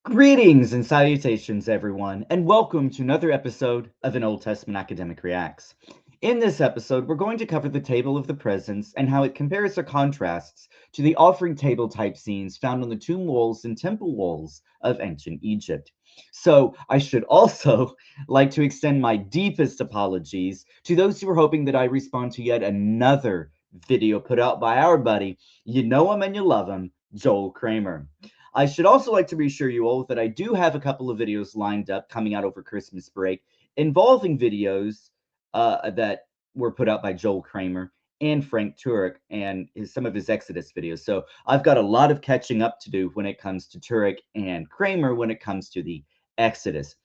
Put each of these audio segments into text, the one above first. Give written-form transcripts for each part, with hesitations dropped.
Greetings and salutations, everyone, and welcome to another episode of an Old Testament Academic Reacts. In this episode, we're going to cover the Table of the Presence and how it compares or contrasts to the offering table type scenes found on the tomb walls and temple walls of ancient Egypt. So, I should also like to extend my deepest apologies to those who were hoping that I respond to yet another video put out by our buddy, you know him and you love him, Joel Kramer. I should also like to reassure you all that I do have a couple of videos lined up coming out over Christmas break involving videos that were put out by Joel Kramer and Frank Turek and some of his Exodus videos. So I've got a lot of catching up to do when it comes to Turek and Kramer when it comes to the Exodus.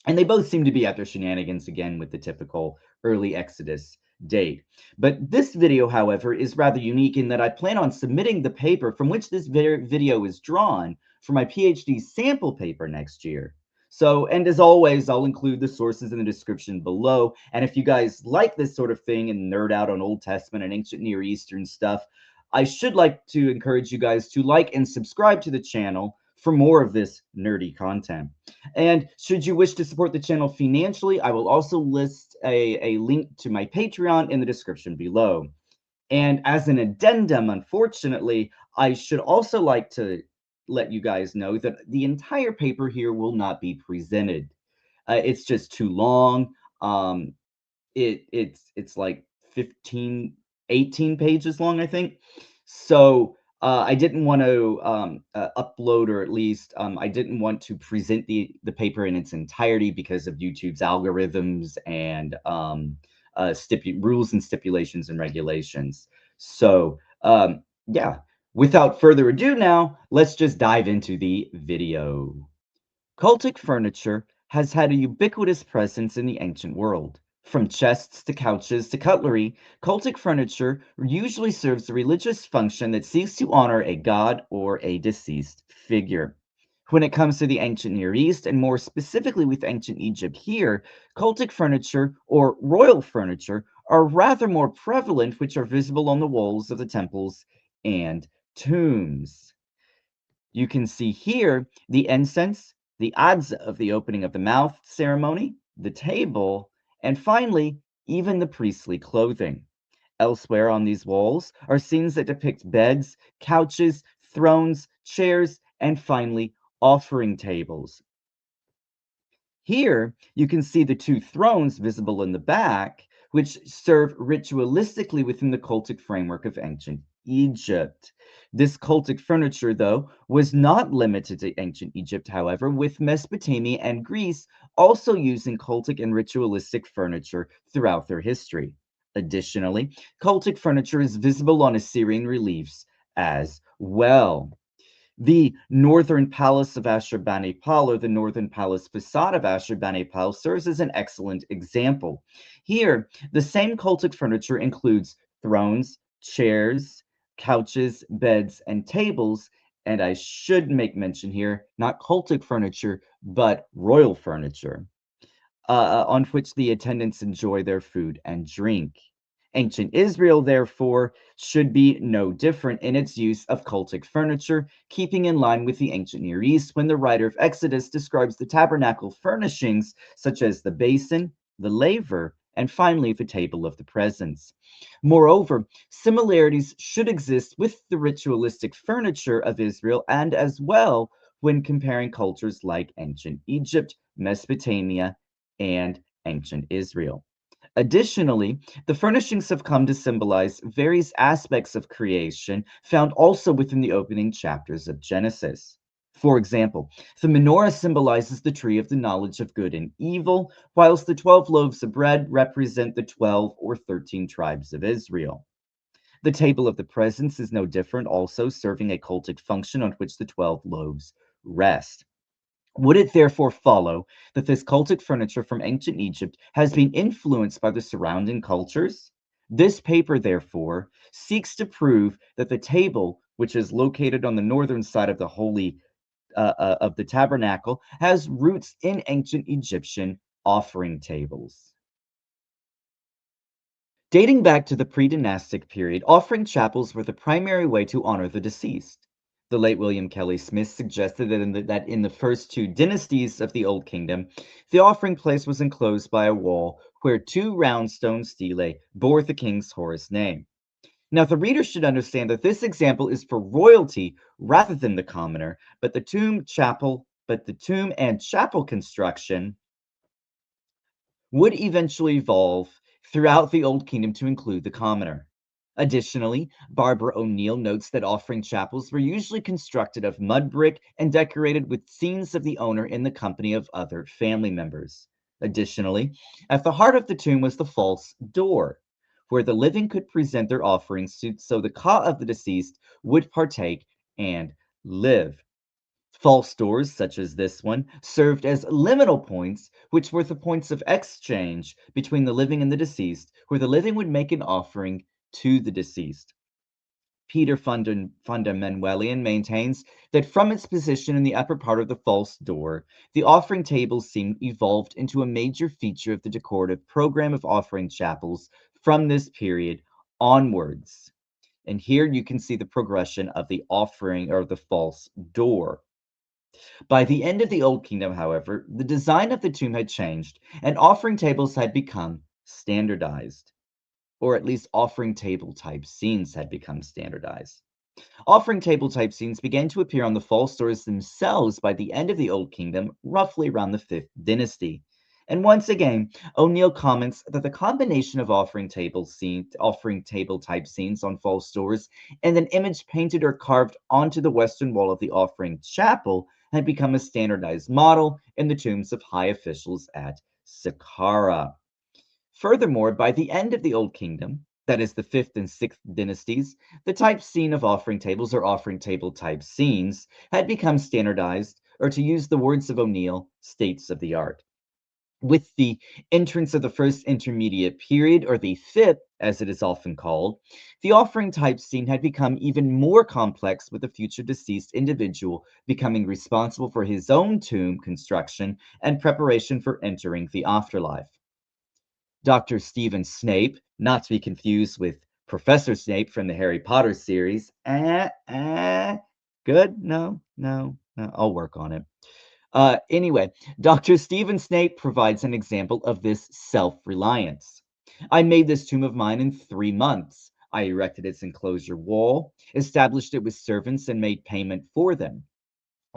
And they both seem to be at their shenanigans again with the typical early Exodus date. But this video, however, is rather unique in that I plan on submitting the paper from which this video is drawn for my PhD sample paper next year. So, and as always, I'll include the sources in the description below. And if you guys like this sort of thing and nerd out on Old Testament and ancient Near Eastern stuff, I should like to encourage you guys to like and subscribe to the channel for more of this nerdy content. And should you wish to support the channel financially, I will also list a link to my Patreon in the description below. And as an addendum, unfortunately, I should also like to let you guys know that the entire paper here will not be presented. It's just too long. It's like 15, 18 pages long, I think. So I didn't want to upload, or at least I didn't want to present the paper in its entirety because of YouTube's algorithms and rules and stipulations and regulations. So yeah, without further ado now, let's just dive into the video. Cultic furniture has had a ubiquitous presence in the ancient world. From chests to couches to cutlery, cultic furniture usually serves a religious function that seeks to honor a god or a deceased figure. When it comes to the ancient Near East, and more specifically with ancient Egypt here, cultic furniture or royal furniture are rather more prevalent, which are visible on the walls of the temples and tombs. You can see here the incense, the adze of the opening of the mouth ceremony, the table, and finally, even the priestly clothing. Elsewhere on these walls are scenes that depict beds, couches, thrones, chairs, and finally, offering tables. Here, you can see the two thrones visible in the back, which serve ritualistically within the cultic framework of ancient Egypt. This cultic furniture, though, was not limited to ancient Egypt, however, with Mesopotamia and Greece also using cultic and ritualistic furniture throughout their history. Additionally, cultic furniture is visible on Assyrian reliefs as well. The northern palace of Ashurbanipal, or the northern palace facade of Ashurbanipal, serves as an excellent example. Here, the same cultic furniture includes thrones, chairs, couches, beds, and tables, and I should make mention here, not cultic furniture, but royal furniture, on which the attendants enjoy their food and drink. Ancient Israel, therefore, should be no different in its use of cultic furniture, keeping in line with the ancient Near East when the writer of Exodus describes the tabernacle furnishings such as the basin, the laver, and finally the table of the presence. Moreover, similarities should exist with the ritualistic furniture of Israel and as well when comparing cultures like ancient Egypt, Mesopotamia, and ancient Israel. Additionally, the furnishings have come to symbolize various aspects of creation found also within the opening chapters of Genesis. For example, the menorah symbolizes the tree of the knowledge of good and evil, whilst the 12 loaves of bread represent the 12 or 13 tribes of Israel. The table of the presence is no different, also serving a cultic function on which the 12 loaves rest. Would it therefore follow that this cultic furniture from ancient Egypt has been influenced by the surrounding cultures? This paper, therefore, seeks to prove that the table, which is located on the northern side of the of the tabernacle, has roots in ancient Egyptian offering tables. Dating back to the pre-dynastic period, offering chapels were the primary way to honor the deceased. The late William Kelly Smith suggested that in the first two dynasties of the Old Kingdom, the offering place was enclosed by a wall where two round stone stelae bore the king's Horus name. Now, the reader should understand that this example is for royalty rather than the commoner, but the tomb and chapel construction would eventually evolve throughout the Old Kingdom to include the commoner. Additionally, Barbara O'Neill notes that offering chapels were usually constructed of mud brick and decorated with scenes of the owner in the company of other family members. Additionally, at the heart of the tomb was the false door, where the living could present their offerings so the ka of the deceased would partake and live. False doors, such as this one, served as liminal points, which were the points of exchange between the living and the deceased, where the living would make an offering to the deceased. Peter Fundamenwelian maintains that from its position in the upper part of the false door, the offering table evolved into a major feature of the decorative program of offering chapels from this period onwards. And here you can see the progression of the offering or the false door. By the end of the Old Kingdom, however, the design of the tomb had changed, and offering tables had become standardized, or at least offering table type scenes had become standardized. Offering table type scenes began to appear on the false doors themselves by the end of the Old Kingdom, roughly around the 5th dynasty. And once again, O'Neill comments that the combination of offering table type scenes on false doors and an image painted or carved onto the western wall of the offering chapel had become a standardized model in the tombs of high officials at Saqqara. Furthermore, by the end of the Old Kingdom, that is the 5th and 6th dynasties, the type scene of offering tables or offering table type scenes had become standardized, or to use the words of O'Neill, states of the art. With the entrance of the first intermediate period, or the fifth, as it is often called, the offering type scene had become even more complex, with the future deceased individual becoming responsible for his own tomb construction and preparation for entering the afterlife. Dr. Stephen Snape, not to be confused with Professor Snape from the Harry Potter series. Good? No. I'll work on it. Anyway, Dr. Stephen Snape provides an example of this self-reliance. I made this tomb of mine in 3 months. I erected its enclosure wall, established it with servants, and made payment for them.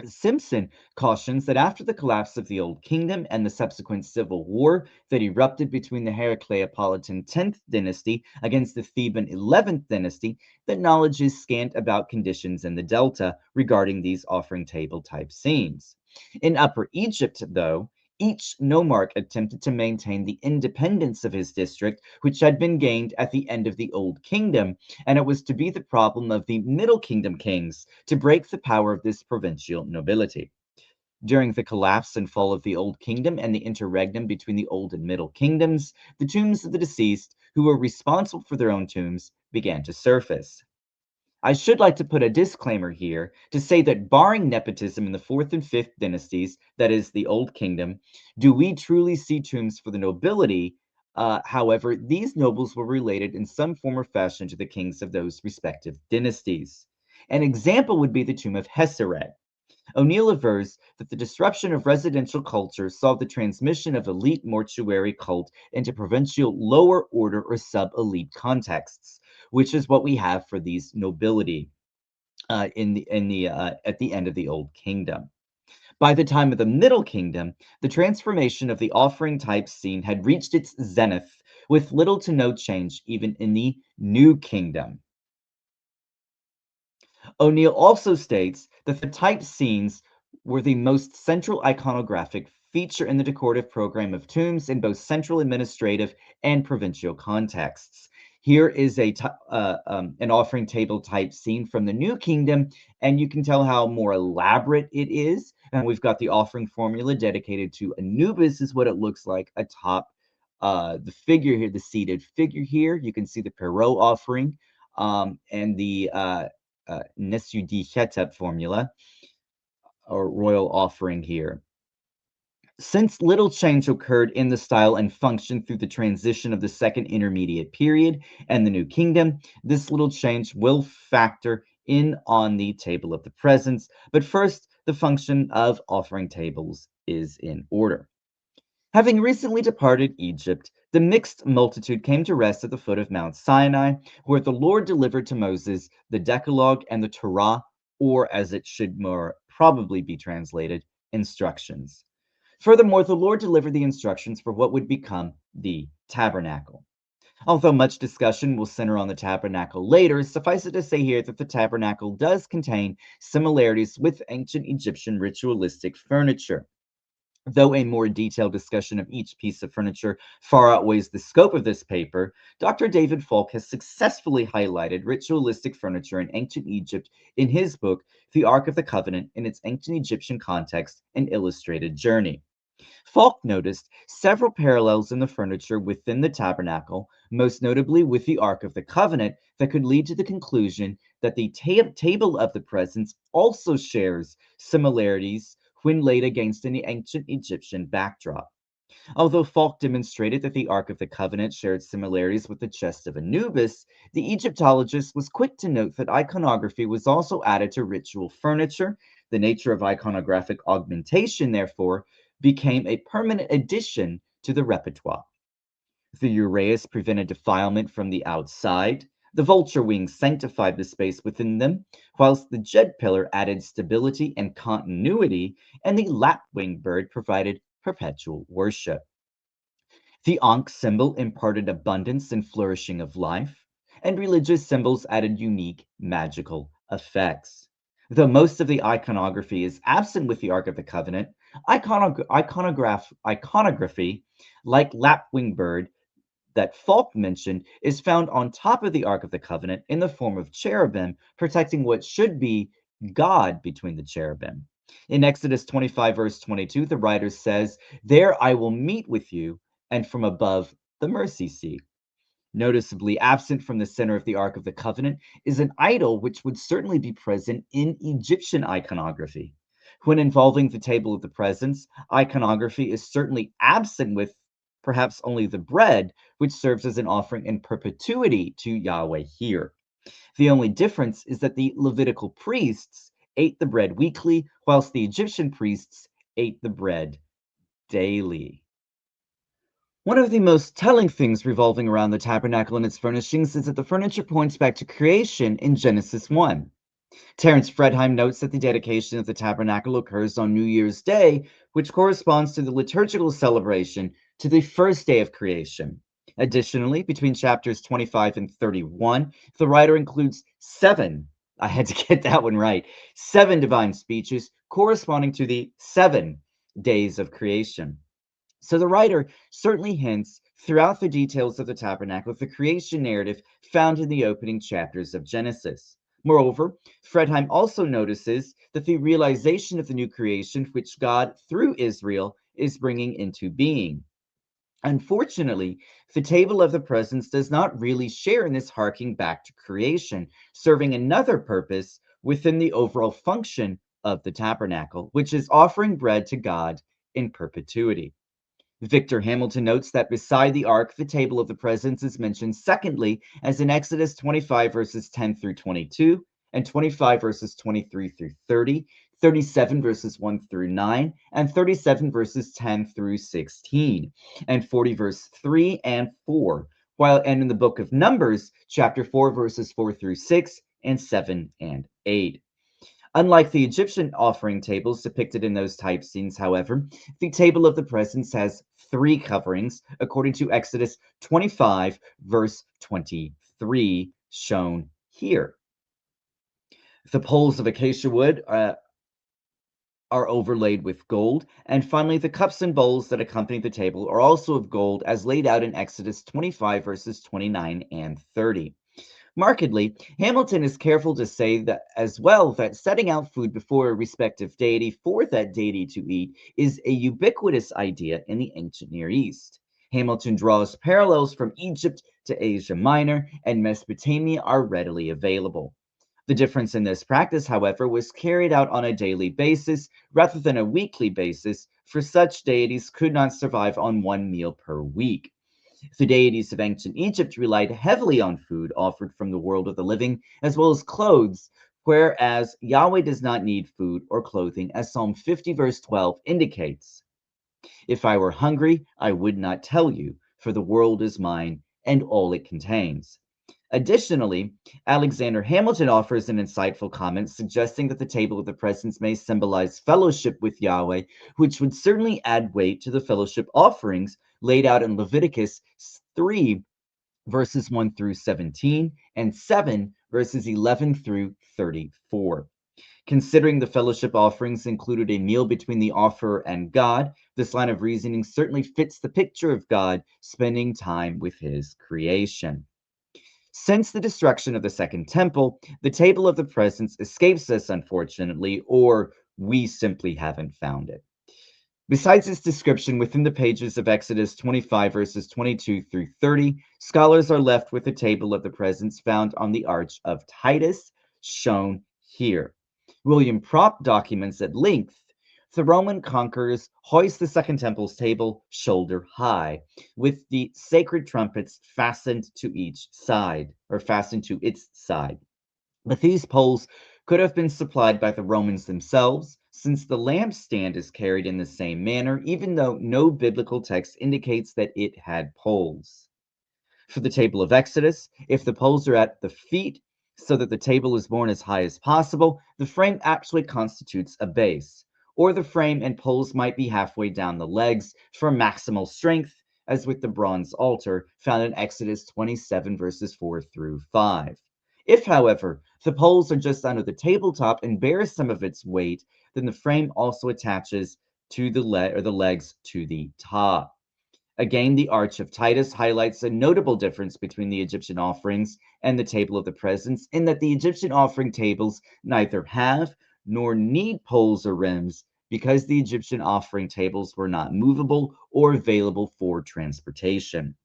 Simpson cautions that after the collapse of the Old Kingdom and the subsequent civil war that erupted between the Heracleopolitan 10th dynasty against the Theban 11th dynasty, that knowledge is scant about conditions in the Delta regarding these offering table type scenes. In Upper Egypt, though, each nomarch attempted to maintain the independence of his district, which had been gained at the end of the Old Kingdom, and it was to be the problem of the Middle Kingdom kings to break the power of this provincial nobility. During the collapse and fall of the Old Kingdom and the interregnum between the Old and Middle Kingdoms, the tombs of the deceased, who were responsible for their own tombs, began to surface. I should like to put a disclaimer here to say that barring nepotism in the 4th and 5th dynasties, that is the Old Kingdom, do we truly see tombs for the nobility? However, these nobles were related in some form or fashion to the kings of those respective dynasties. An example would be the tomb of Heseret. O'Neill avers that the disruption of residential culture saw the transmission of elite mortuary cult into provincial lower order or sub-elite contexts, which is what we have for these nobility at the end of the Old Kingdom. By the time of the Middle Kingdom, the transformation of the offering type scene had reached its zenith, with little to no change even in the New Kingdom. O'Neill also states that the type scenes were the most central iconographic feature in the decorative program of tombs in both central administrative and provincial contexts. Here is an offering table type scene from the New Kingdom, and you can tell how more elaborate it is. And we've got the offering formula dedicated to Anubis, is what it looks like atop the figure here, the seated figure here. You can see the Perot offering and the Nesudi Chetep formula, or royal offering here. Since little change occurred in the style and function through the transition of the second intermediate period and the New Kingdom, this little change will factor on the table of the presence, but first, the function of offering tables is in order. Having recently departed Egypt, the mixed multitude came to rest at the foot of Mount Sinai, where the Lord delivered to Moses the Decalogue and the Torah, or as it should more probably be translated, instructions. Furthermore, the Lord delivered the instructions for what would become the tabernacle. Although much discussion will center on the tabernacle later, suffice it to say here that the tabernacle does contain similarities with ancient Egyptian ritualistic furniture. Though a more detailed discussion of each piece of furniture far outweighs the scope of this paper, Dr. David Falk has successfully highlighted ritualistic furniture in ancient Egypt in his book, The Ark of the Covenant in its Ancient Egyptian Context, An Illustrated Journey. Falk noticed several parallels in the furniture within the tabernacle, most notably with the Ark of the Covenant, that could lead to the conclusion that the table of the presence also shares similarities when laid against an ancient Egyptian backdrop. Although Falk demonstrated that the Ark of the Covenant shared similarities with the chest of Anubis, the Egyptologist was quick to note that iconography was also added to ritual furniture. The nature of iconographic augmentation, therefore, became a permanent addition to the repertoire. The uraeus prevented defilement from the outside. The vulture wings sanctified the space within them, whilst the jed pillar added stability and continuity, and the lapwing bird provided perpetual worship. The Ankh symbol imparted abundance and flourishing of life, and religious symbols added unique magical effects. Though most of the iconography is absent with the Ark of the Covenant, iconography, like lapwing bird that Falk mentioned, is found on top of the Ark of the Covenant in the form of cherubim, protecting what should be God between the cherubim. In Exodus 25, verse 22, the writer says, "There I will meet with you, and from above the mercy seat." Noticeably absent from the center of the Ark of the Covenant is an idol which would certainly be present in Egyptian iconography. When involving the table of the presence, iconography is certainly absent with perhaps only the bread, which serves as an offering in perpetuity to Yahweh here. The only difference is that the Levitical priests ate the bread weekly, whilst the Egyptian priests ate the bread daily. One of the most telling things revolving around the tabernacle and its furnishings is that the furniture points back to creation in Genesis 1. Terence Fredheim notes that the dedication of the tabernacle occurs on New Year's Day, which corresponds to the liturgical celebration to the first day of creation. Additionally, between chapters 25 and 31, the writer includes I had to get that one right, 7 divine speeches corresponding to the 7 days of creation. So the writer certainly hints throughout the details of the tabernacle of the creation narrative found in the opening chapters of Genesis. Moreover, Fredheim also notices that the realization of the new creation which God, through Israel, is bringing into being. Unfortunately, the table of the presence does not really share in this harking back to creation, serving another purpose within the overall function of the tabernacle, which is offering bread to God in perpetuity. Victor Hamilton notes that beside the ark, the table of the presence is mentioned secondly, as in Exodus 25 verses 10 through 22, and 25 verses 23 through 30, 37 verses 1 through 9, and 37 verses 10 through 16, and 40 verse 3 and 4, and in the book of Numbers, chapter 4 verses 4 through 6, and 7 and 8. Unlike the Egyptian offering tables depicted in those type scenes, however, the table of the presence has 3 coverings, according to Exodus 25, verse 23, shown here. The poles of acacia wood are overlaid with gold, and finally, the cups and bowls that accompany the table are also of gold, as laid out in Exodus 25, verses 29 and 30. Markedly, Hamilton is careful to say that as well that setting out food before a respective deity for that deity to eat is a ubiquitous idea in the ancient Near East. Hamilton draws parallels from Egypt to Asia Minor, and Mesopotamia are readily available. The difference in this practice, however, was carried out on a daily basis rather than a weekly basis, for such deities could not survive on 1 meal per week. The deities of ancient Egypt relied heavily on food offered from the world of the living, as well as clothes whereas Yahweh does not need food or clothing, as Psalm 50, verse 12 indicates. If I were hungry, I would not tell you, for the world is mine and all it contains. Additionally, Alexander Hamilton offers an insightful comment suggesting that the table of the presence may symbolize fellowship with Yahweh, which would certainly add weight to the fellowship offerings laid out in Leviticus 3, verses 1 through 17, and 7, verses 11 through 34. Considering the fellowship offerings included a meal between the offerer and God, this line of reasoning certainly fits the picture of God spending time with his creation. Since the destruction of the Second Temple, the table of the presence escapes us, unfortunately, or we simply haven't found it. Besides its description within the pages of Exodus 25, verses 22 through 30, scholars are left with the table of the presence found on the Arch of Titus, shown here. William Propp documents at length the Roman conquerors hoist the Second Temple's table shoulder high, with the sacred trumpets fastened to each side, or fastened to its side. But these poles could have been supplied by the Romans themselves, since the lampstand is carried in the same manner, even though no biblical text indicates that it had poles. For the table of Exodus, if the poles are at the feet, so that the table is borne as high as possible, the frame actually constitutes a base, or the frame and poles might be halfway down the legs for maximal strength, as with the bronze altar found in Exodus 27, verses 4 through 5. If, however, the poles are just under the tabletop and bear some of its weight, then the frame also attaches to the legs to the top. Again, the Arch of Titus highlights a notable difference between the Egyptian offerings and the table of the presence, in that the Egyptian offering tables neither have nor need poles or rims, because the Egyptian offering tables were not movable or available for transportation.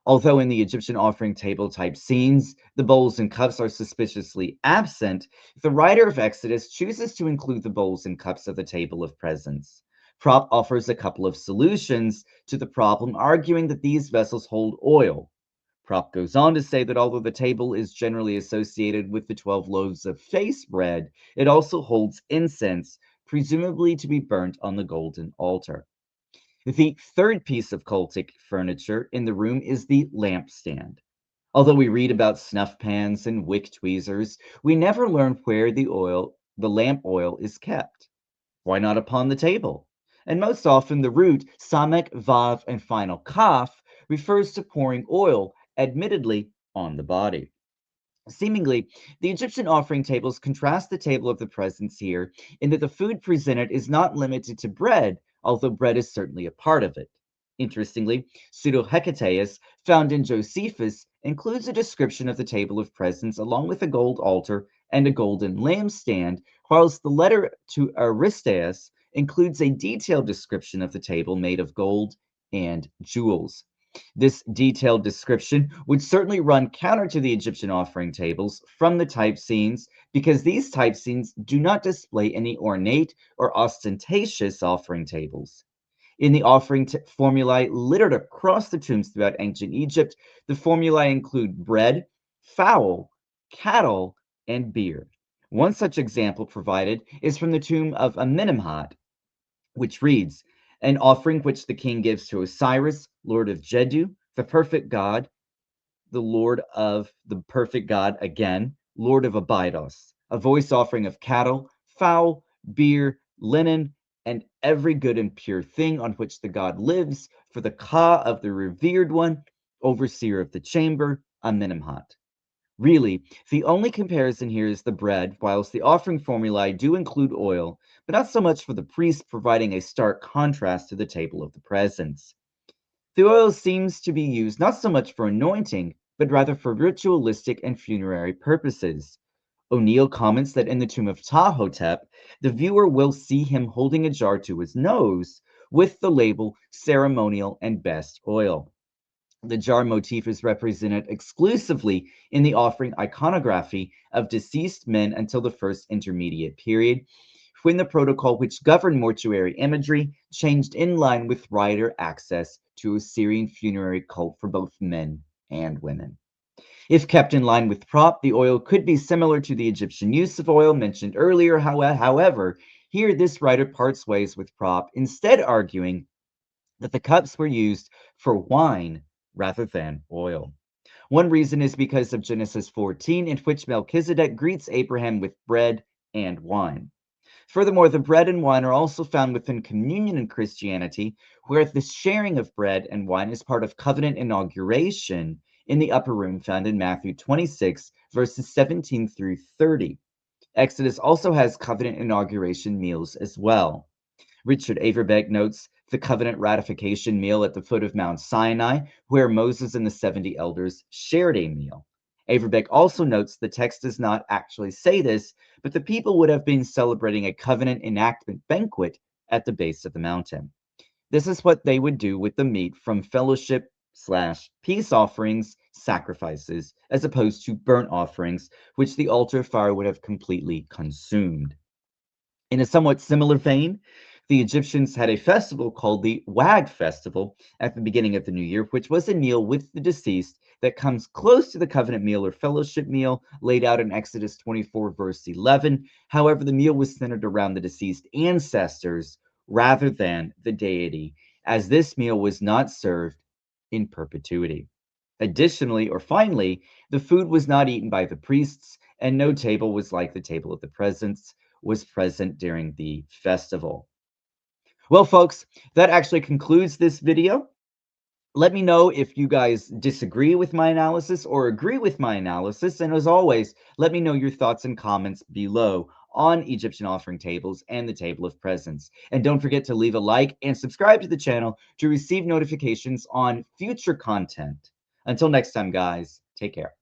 Although in the Egyptian offering table type scenes, the bowls and cups are suspiciously absent, the writer of Exodus chooses to include the bowls and cups of the table of presence. Propp offers a couple of solutions to the problem, arguing that these vessels hold oil. Propp goes on to say that although the table is generally associated with the 12 loaves of face bread, it also holds incense, presumably to be burnt on the golden altar. The third piece of cultic furniture in the room is the lampstand. Although we read about snuff pans and wick tweezers, we never learn where the lamp oil is kept. Why not upon the table? And most often the root samek, vav, and final kaf refers to pouring oil, admittedly on the body. Seemingly, the Egyptian offering tables contrast the table of the presence here in that the food presented is not limited to bread, although bread is certainly a part of it. Interestingly, Pseudo-Hecataeus, found in Josephus, includes a description of the table of presence along with a gold altar and a golden lampstand, whilst the letter to Aristeas includes a detailed description of the table made of gold and jewels. This detailed description would certainly run counter to the Egyptian offering tables from the type scenes, because these type scenes do not display any ornate or ostentatious offering tables. In the offering formulae littered across the tombs throughout ancient Egypt, the formulae include bread, fowl, cattle, and beer. One such example provided is from the tomb of Amenemhat, which reads, "An offering which the king gives to Osiris, lord of Jeddu, the perfect god, the lord of the perfect god again, lord of Abydos, a voice offering of cattle, fowl, beer, linen, and every good and pure thing on which the god lives, for the Ka of the revered one, overseer of the chamber, Amenemhat." Really, the only comparison here is the bread, whilst the offering formulae do include oil, but not so much for the priest, providing a stark contrast to the table of the presence. The oil seems to be used not so much for anointing, but rather for ritualistic and funerary purposes. O'Neill comments that in the tomb of Ptahhotep, the viewer will see him holding a jar to his nose with the label ceremonial and best oil. The jar motif is represented exclusively in the offering iconography of deceased men until the first intermediate period, when the protocol which governed mortuary imagery changed in line with wider access to Assyrian funerary cult for both men and women. If kept in line with prop, the oil could be similar to the Egyptian use of oil mentioned earlier. However, here this writer parts ways with prop, instead arguing that the cups were used for wine rather than oil. One reason is because of Genesis 14, in which Melchizedek greets Abraham with bread and wine. Furthermore, the bread and wine are also found within communion in Christianity, where the sharing of bread and wine is part of covenant inauguration in the upper room found in Matthew 26, verses 17 through 30. Exodus also has covenant inauguration meals as well. Richard Averbeck notes the covenant ratification meal at the foot of Mount Sinai, where Moses and the 70 elders shared a meal. Averbeck also notes the text does not actually say this, but the people would have been celebrating a covenant enactment banquet at the base of the mountain. This is what they would do with the meat from fellowship/peace offerings, sacrifices, as opposed to burnt offerings, which the altar fire would have completely consumed. In a somewhat similar vein, the Egyptians had a festival called the Wag Festival at the beginning of the new year, which was a meal with the deceased that comes close to the covenant meal or fellowship meal laid out in Exodus 24, verse 11. However, the meal was centered around the deceased ancestors rather than the deity, as this meal was not served in perpetuity. Additionally, or finally, the food was not eaten by the priests, and no table was like the table of the presence was present during the festival. Well, folks, that actually concludes this video. Let me know if you guys disagree with my analysis or agree with my analysis. And as always, let me know your thoughts and comments below on Egyptian offering tables and the table of presents. And don't forget to leave a like and subscribe to the channel to receive notifications on future content. Until next time, guys, take care.